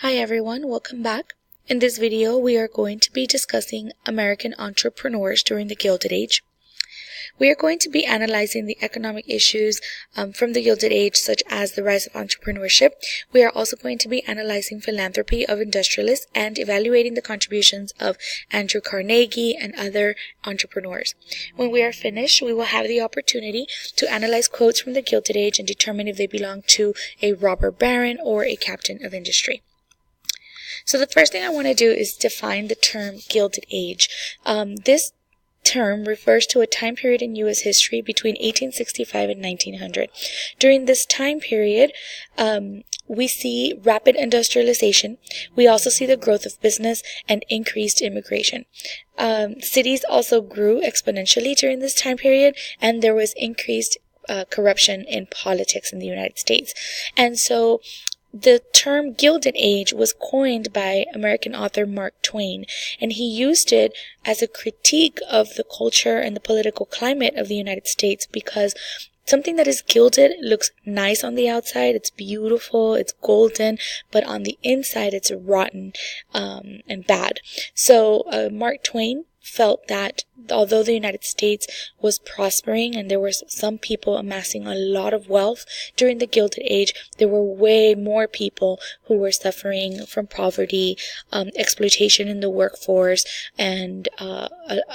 Hi everyone, welcome back. In this video, we are going to be discussing American entrepreneurs during the Gilded Age. We are going to be analyzing the economic issues from the Gilded Age, such as the rise of entrepreneurship. We are also going to be analyzing philanthropy of industrialists and evaluating the contributions of Andrew Carnegie and other entrepreneurs. When we are finished, we will have the opportunity to analyze quotes from the Gilded Age and determine if they belong to a robber baron or a captain of industry. So the first thing I want to do is define the term Gilded Age. This term refers to a time period in U.S. history between 1865 and 1900. During this time period, we see rapid industrialization. We also see the growth of business and increased immigration. Cities also grew exponentially during this time period, and there was increased corruption in politics in the United States. And so the term Gilded Age was coined by American author Mark Twain, and he used it as a critique of the culture and the political climate of the United States because something that is gilded looks nice on the outside, it's beautiful, it's golden, but on the inside it's rotten and bad. So Mark Twain felt that although the United States was prospering and there were some people amassing a lot of wealth during the Gilded Age, there were way more people who were suffering from poverty, exploitation in the workforce, and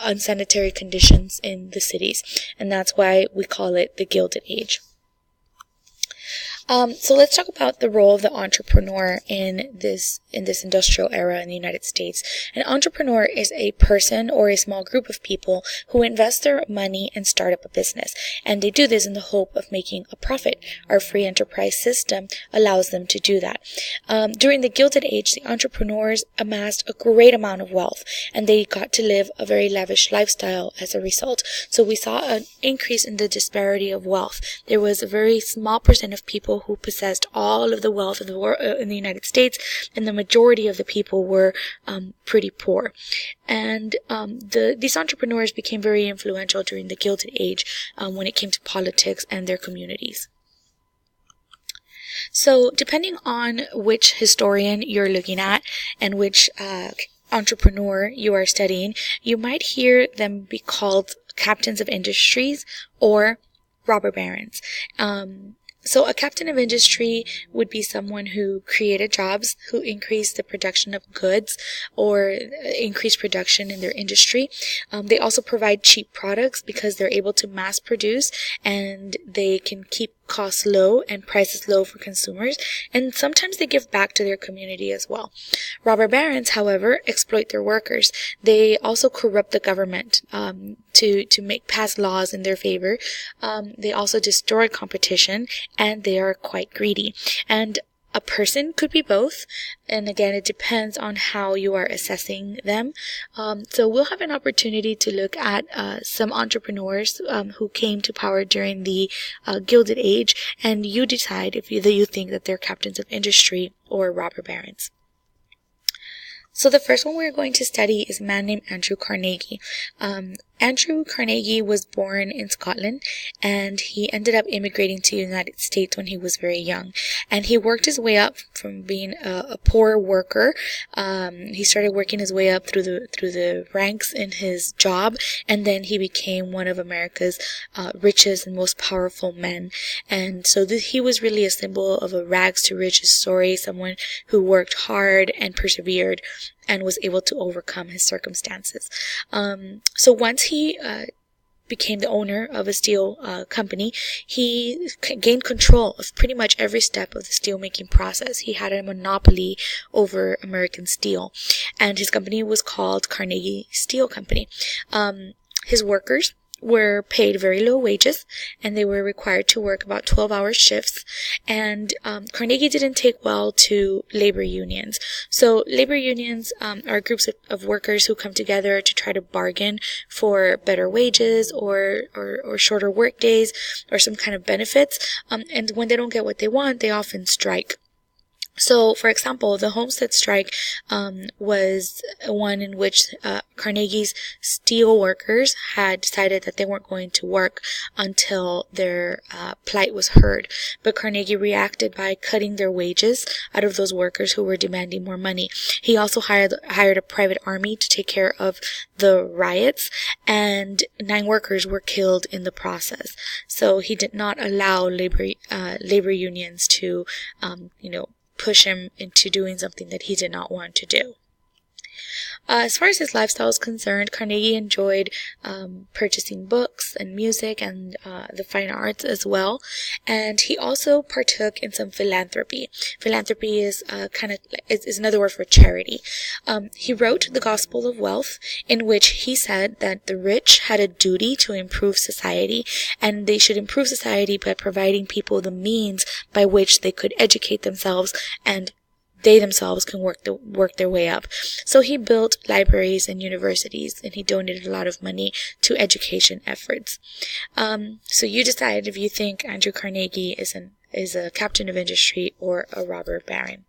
unsanitary conditions in the cities. And that's why we call it the Gilded Age. So let's talk about the role of the entrepreneur in this industrial era in the United States. An entrepreneur is a person or a small group of people who invest their money and start up a business, and they do this in the hope of making a profit. Our free enterprise system allows them to do that. During the Gilded Age, the entrepreneurs amassed a great amount of wealth, and they got to live a very lavish lifestyle as a result. So we saw an increase in the disparity of wealth. There was a very small percent of people who possessed all of the wealth in the United States, and the majority of the people were pretty poor. And these entrepreneurs became very influential during the Gilded Age when it came to politics and their communities. So depending on which historian you're looking at and which entrepreneur you are studying, you might hear them be called captains of industries or robber barons. So a captain of industry would be someone who created jobs, who increased the production of goods or increased production in their industry. They also provide cheap products because they're able to mass produce and they can keep costs low and prices low for consumers, and sometimes they give back to their community as well. Robber barons, however, exploit their workers. They also corrupt the government to pass laws in their favor. They also destroy competition, and they are quite greedy. And a person could be both, and again, it depends on how you are assessing them. So we'll have an opportunity to look at some entrepreneurs who came to power during the Gilded Age, and you decide if you think that they're captains of industry or robber barons. So the first one we're going to study is a man named Andrew Carnegie. Andrew Carnegie was born in Scotland, and he ended up immigrating to the United States when he was very young. And he worked his way up from being a poor worker. He started working his way up through the ranks in his job, and then he became one of America's richest and most powerful men. And so he was really a symbol of a rags to riches story, someone who worked hard and persevered and was able to overcome his circumstances. So once he became the owner of a steel company, he gained control of pretty much every step of the steelmaking process. He had a monopoly over American steel, and his company was called Carnegie Steel Company. His workers were paid very low wages, and they were required to work about 12-hour shifts. And Carnegie didn't take well to labor unions. So labor unions are groups of workers who come together to try to bargain for better wages or shorter work days or some kind of benefits. And when they don't get what they want, they often strike. So, for example, the Homestead Strike was one in which Carnegie's steel workers had decided that they weren't going to work until their plight was heard. But Carnegie reacted by cutting their wages out of those workers who were demanding more money. He also hired a private army to take care of the riots, and 9 workers were killed in the process. So he did not allow labor unions to, push him into doing something that he did not want to do. As far as his lifestyle is concerned, Carnegie enjoyed purchasing books and music and the fine arts as well. And he also partook in some philanthropy. Philanthropy is is another word for charity. He wrote The Gospel of Wealth, in which he said that the rich had a duty to improve society, and they should improve society by providing people the means by which they could educate themselves and they themselves can work their way up. So he built libraries and universities, and he donated a lot of money to education efforts. So you decide if you think Andrew Carnegie is a captain of industry or a robber baron.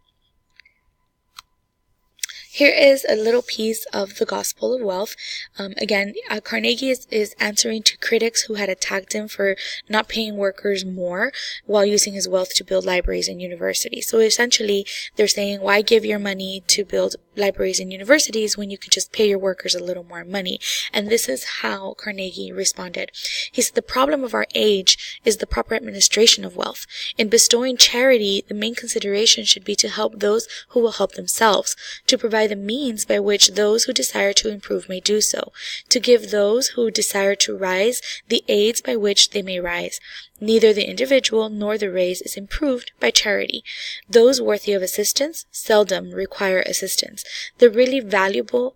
Here is a little piece of The Gospel of Wealth. Again, Carnegie is answering to critics who had attacked him for not paying workers more while using his wealth to build libraries and universities. So essentially, they're saying, why give your money to build libraries and universities when you could just pay your workers a little more money? And this is how Carnegie responded. He said, the problem of our age is the proper administration of wealth. In bestowing charity, the main consideration should be to help those who will help themselves, to provide the means by which those who desire to improve may do so, to give those who desire to rise the aids by which they may rise. Neither the individual nor the race is improved by charity. Those worthy of assistance seldom require assistance. The really valuable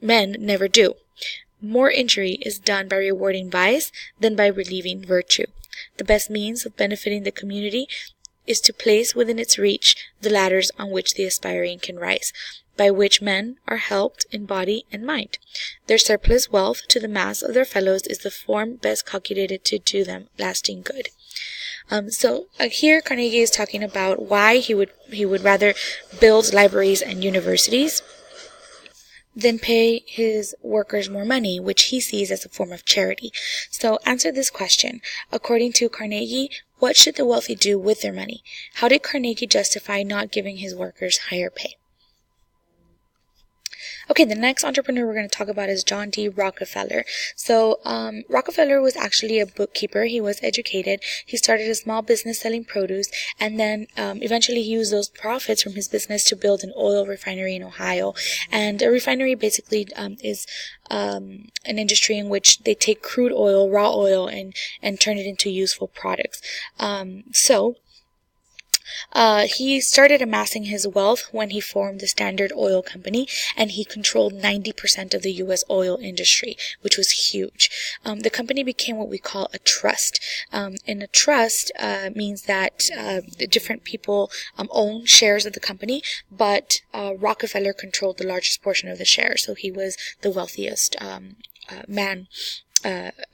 men never do. More injury is done by rewarding vice than by relieving virtue. The best means of benefiting the community is to place within its reach the ladders on which the aspiring can rise, by which men are helped in body and mind. Their surplus wealth to the mass of their fellows is the form best calculated to do them lasting good. Here Carnegie is talking about why he would rather build libraries and universities than pay his workers more money, which he sees as a form of charity. So answer this question. According to Carnegie, what should the wealthy do with their money? How did Carnegie justify not giving his workers higher pay? Okay, the next entrepreneur we're going to talk about is John D. Rockefeller. So, Rockefeller was actually a bookkeeper. He was educated. He started a small business selling produce, and then eventually he used those profits from his business to build an oil refinery in Ohio. And a refinery basically is an industry in which they take crude oil, raw oil, and turn it into useful products. He started amassing his wealth when he formed the Standard Oil Company, and he controlled 90% of the U.S. oil industry, which was huge. The company became what we call a trust. And a trust means that different people own shares of the company, but Rockefeller controlled the largest portion of the shares, so he was the wealthiest man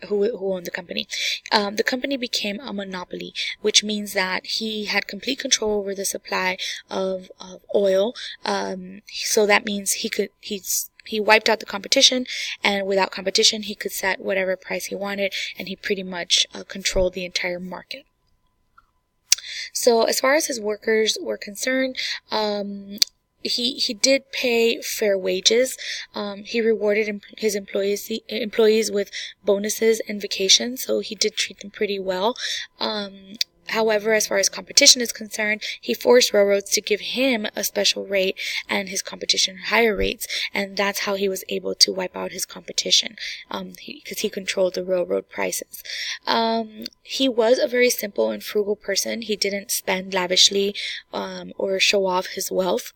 who owned the company. The company became a monopoly, which means that he had complete control over the supply of oil. So that means he wiped out the competition, and without competition, he could set whatever price he wanted, and he pretty much controlled the entire market. So as far as his workers were concerned, he did pay fair wages. He rewarded his employees with bonuses and vacations, so he did treat them pretty well. However, as far as competition is concerned, he forced railroads to give him a special rate and his competition higher rates, and that's how he was able to wipe out his competition, because he controlled the railroad prices. He was a very simple and frugal person. He didn't spend lavishly or show off his wealth.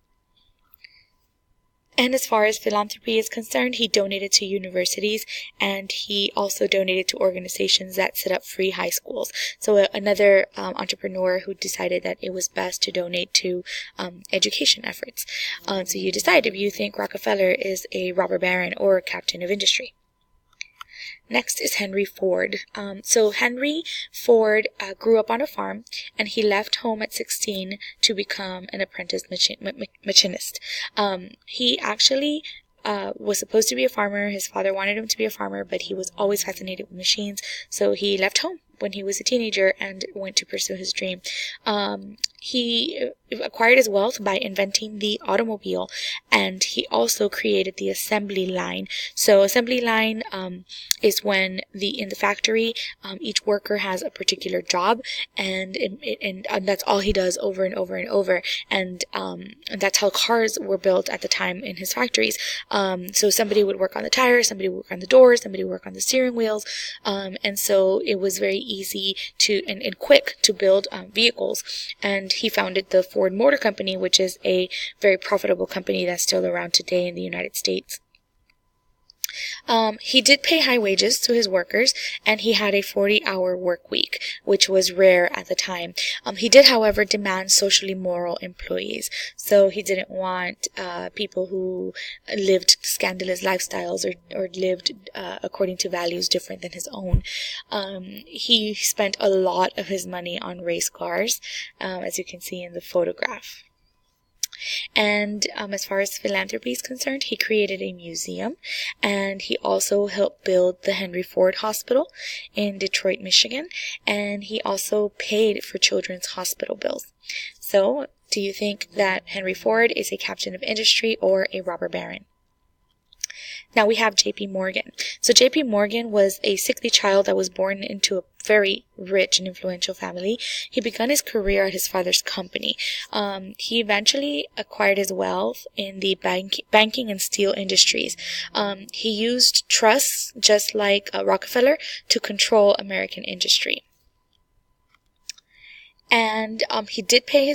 And as far as philanthropy is concerned, he donated to universities, and he also donated to organizations that set up free high schools. So another entrepreneur who decided that it was best to donate to education efforts. So you decide if you think Rockefeller is a robber baron or a captain of industry. Next is Henry Ford. So Henry Ford grew up on a farm, and he left home at 16 to become an apprentice machinist. He actually was supposed to be a farmer. His father wanted him to be a farmer, but he was always fascinated with machines, so he left home when he was a teenager and went to pursue his dream. He acquired his wealth by inventing the automobile, and he also created the assembly line. So assembly line is when in the factory each worker has a particular job, and that's all he does over and over and over, and that's how cars were built at the time in his factories. So somebody would work on the tires, somebody would work on the doors, somebody would work on the steering wheels, and so it was very easy and quick to build vehicles. And he founded the Ford Motor Company, which is a very profitable company that's still around today in the United States. He did pay high wages to his workers, and he had a 40-hour work week, which was rare at the time. He did, however, demand socially moral employees. So he didn't want people who lived scandalous lifestyles or lived according to values different than his own. He spent a lot of his money on race cars, as you can see in the photograph. And as far as philanthropy is concerned, he created a museum, and he also helped build the Henry Ford Hospital in Detroit, Michigan, and he also paid for children's hospital bills. So, do you think that Henry Ford is a captain of industry or a robber baron? Now we have J.P. Morgan. So J.P. Morgan was a sickly child that was born into a very rich and influential family. He began his career at his father's company. He eventually acquired his wealth in the banking and steel industries. He used trusts, just like Rockefeller, to control American industry. And he did pay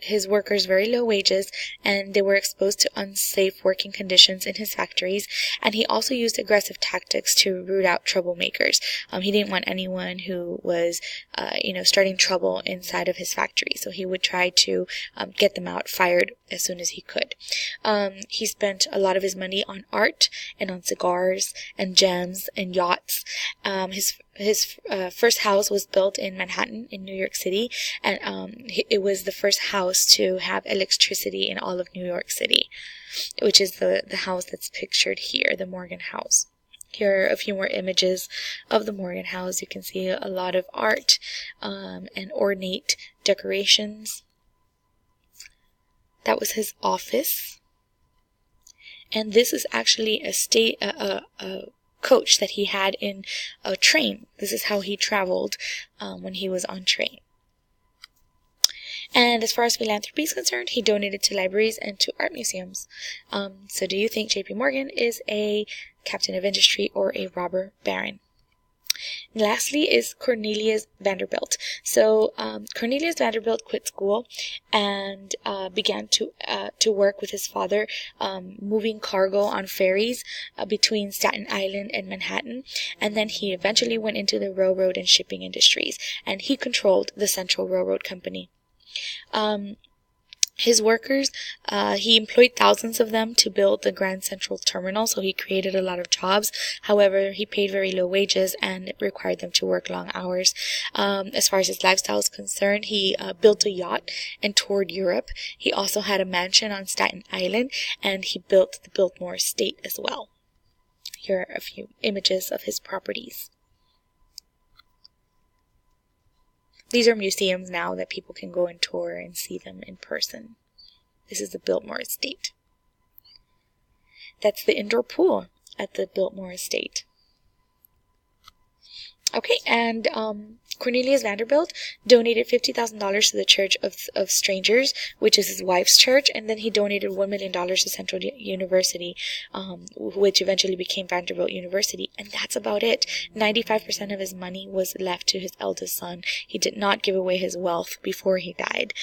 his workers very low wages, and they were exposed to unsafe working conditions in his factories. And he also used aggressive tactics to root out troublemakers. He didn't want anyone who was, starting trouble inside of his factory. So he would try to get them fired as soon as he could. He spent a lot of his money on art and on cigars and gems and yachts. His first house was built in Manhattan in New York City, and it was the first house to have electricity in all of New York City, which is the house that's pictured here, the Morgan House. Here are a few more images of the Morgan House. You can see a lot of art and ornate decorations. That was his office, and this is actually a coach that he had in a train. This is how he traveled when he was on train. And as far as philanthropy is concerned, he donated to libraries and to art museums. So do you think J.P. Morgan is a captain of industry or a robber baron? Lastly is Cornelius Vanderbilt. So Cornelius Vanderbilt quit school and began to work with his father, moving cargo on ferries between Staten Island and Manhattan. And then he eventually went into the railroad and shipping industries, and he controlled the Central Railroad Company. His workers, he employed thousands of them to build the Grand Central Terminal, so he created a lot of jobs. However, he paid very low wages and required them to work long hours. As far as his lifestyle is concerned, he built a yacht and toured Europe. He also had a mansion on Staten Island, and he built the Biltmore Estate as well. Here are a few images of his properties. These are museums now that people can go and tour and see them in person. This is the Biltmore Estate. That's the indoor pool at the Biltmore Estate. Okay, and Cornelius Vanderbilt donated $50,000 to the Church of Strangers, which is his wife's church, and then he donated $1 million to Central University, which eventually became Vanderbilt University, and that's about it. 95% of his money was left to his eldest son. He did not give away his wealth before he died.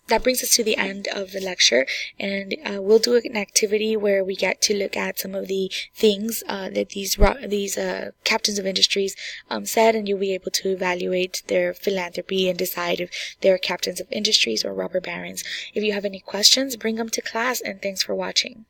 That brings us to the end of the lecture, and we'll do an activity where we get to look at some of the things that these captains of industries said, and you'll be able to evaluate their philanthropy and decide if they're captains of industries or robber barons. If you have any questions, bring them to class, and thanks for watching.